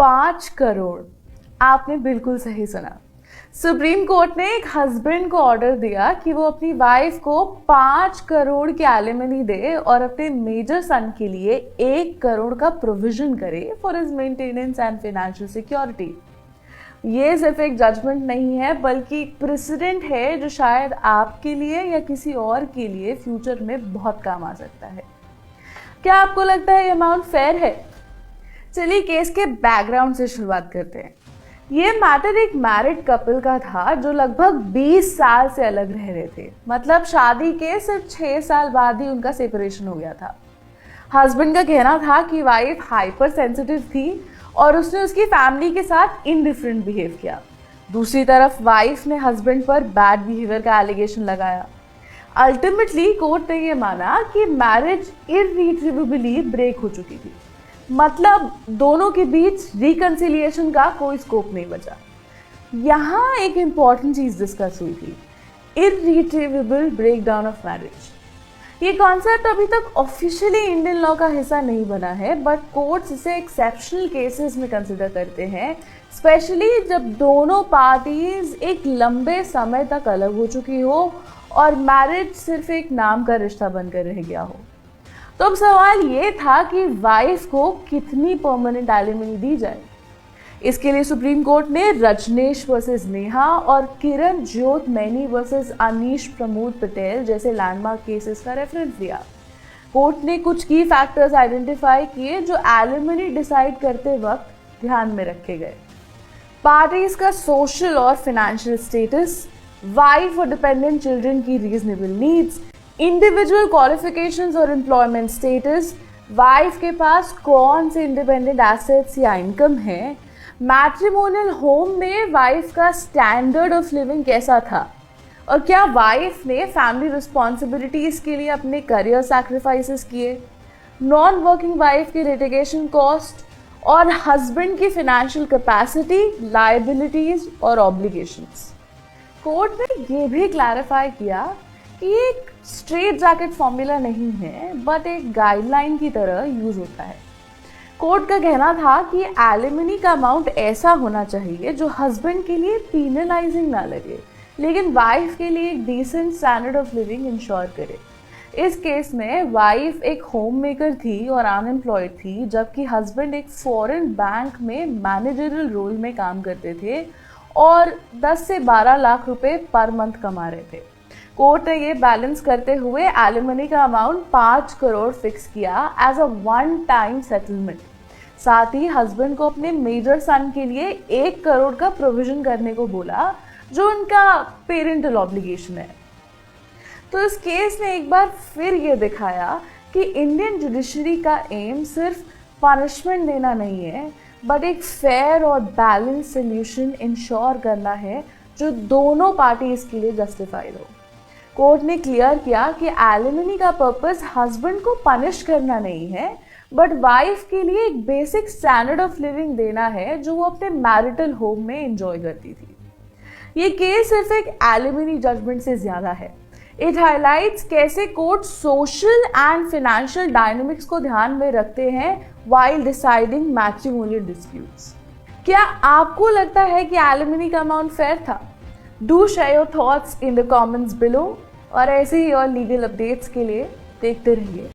5 करोड़। आपने बिल्कुल सही सुना। सुप्रीम कोर्ट ने एक हस्बैंड को ऑर्डर दिया कि वो अपनी वाइफ को 5 करोड़ की एलिमनी दे और अपने मेजर सन के लिए 1 करोड़ का प्रोविजन करे for his maintenance and financial security. ये सिर्फ एक जजमेंट नहीं है बल्कि एक प्रेसिडेंट है जो शायद आपके लिए या किसी और के लिए फ्यूचर में बहुत काम आ सकता है। क्या आपको लगता है ये अमाउंट फेयर है? चलिए केस के बैकग्राउंड से शुरुआत करते हैं। ये मैटर एक मैरिड कपल का था जो लगभग 20 साल से अलग रह रहे थे। मतलब शादी के सिर्फ 6 साल बाद ही उनका सेपरेशन हो गया था। हस्बैंड का कहना था कि वाइफ हाइपर सेंसिटिव थी और उसने उसकी फैमिली के साथ इनडिफरेंट बिहेव किया। दूसरी तरफ वाइफ ने हस्बैंड पर बैड बिहेवियर का एलिगेशन लगाया। अल्टीमेटली कोर्ट ने ये माना कि मैरिज इररिट्रीवेबली ब्रेक हो चुकी थी। मतलब दोनों के बीच रिकंसिलिएशन का कोई स्कोप नहीं बचा। यहाँ एक इम्पॉर्टेंट चीज डिस्कस हुई थी, इररिट्रीवेबल ब्रेकडाउन ऑफ मैरिज। ये कॉन्सेप्ट अभी तक ऑफिशियली इंडियन लॉ का हिस्सा नहीं बना है, बट कोर्ट्स इसे एक्सेप्शनल केसेस में कंसिडर करते हैं, स्पेशली जब दोनों पार्टीज एक लंबे समय तक अलग हो चुकी हो और मैरिज सिर्फ एक नाम का रिश्ता बनकर रह गया हो। तो अब सवाल ये था कि वाइफ को कितनी परमानेंट एलिमनी दी जाए। इसके लिए सुप्रीम कोर्ट ने रजनेश वर्सेस नेहा और किरण ज्योत मैनी वर्सेस अनीश प्रमोद पटेल जैसे लैंडमार्क केसेस का रेफरेंस दिया। कोर्ट ने कुछ की फैक्टर्स आइडेंटिफाई किए जो एलिमनी डिसाइड करते वक्त ध्यान में रखे गए। पार्टीज का सोशल और फाइनेंशियल स्टेटस, वाइफ और डिपेंडेंट चिल्ड्रन की रीजनेबल नीड्स, इंडिविजुअल क्वालिफिकेशंस और एम्प्लॉयमेंट स्टेटस, वाइफ के पास कौन से इंडिपेंडेंट एसेट्स या इनकम है, मैट्रिमोनियल होम में वाइफ का स्टैंडर्ड ऑफ लिविंग कैसा था और क्या वाइफ ने फैमिली रिस्पॉन्सिबिलिटीज के लिए अपने करियर सैक्रिफाइसेस किए, नॉन वर्किंग वाइफ की लिटिगेशन कॉस्ट और हस्बैंड की फाइनेंशियल कैपेसिटी, लायबिलिटीज और ऑब्लिगेशंस। कोर्ट ने ये भी क्लैरिफाई किया कि ये एक स्ट्रेट जैकेट फॉर्मूला नहीं है बट एक गाइडलाइन की तरह यूज होता है। कोर्ट का कहना था कि एलिमनी का अमाउंट ऐसा होना चाहिए जो हस्बैंड के लिए पीनलाइजिंग ना लगे लेकिन वाइफ के लिए एक decent standard of living ensure करे। इस केस में वाइफ एक होम मेकर थी और अनएम्प्लॉयड थी, जबकि हस्बैंड एक फॉरेन बैंक में मैनेजरियल रोल में काम करते थे और 10 से 12 लाख रुपए पर मंथ कमा रहे थे। कोर्ट ने ये बैलेंस करते हुए एलिमनी का अमाउंट 5 करोड़ फिक्स किया as a one time settlement. साथ ही हस्बैंड को अपने मेजर सन के लिए 1 करोड़ का प्रोविजन करने को बोला जो उनका पेरेंटल ऑब्लिगेशन है। तो इस केस ने एक बार फिर ये दिखाया कि इंडियन जुडिशरी का एम सिर्फ पनिशमेंट देना नहीं है बट एक फेयर और बैलेंस सोल्यूशन इंश्योर करना है जो दोनों पार्टीज के लिए जस्टिफाइड हो। कोर्ट ने क्लियर किया कि एलिमनी का पर्पस हस्बैंड को पनिश करना नहीं है बट वाइफ के लिए एक बेसिक स्टैंडर्ड ऑफ लिविंग देना है जो वो अपने मैरिटल होम में एंजॉय करती थी। ये केस सिर्फ एक एलिमनी जजमेंट से ज्यादा है। इट हाईलाइट्स कैसे court social and financial dynamics को ध्यान में रखते हैं व्हाइल डिसाइडिंग मैट्रिमोनियल डिस्प्यूट्स। क्या आपको लगता है कि एलिमनी का अमाउंट फेयर था? Do share your thoughts in the comments below और ऐसे ही और लीगल अपडेट्स के लिए देखते रहिए।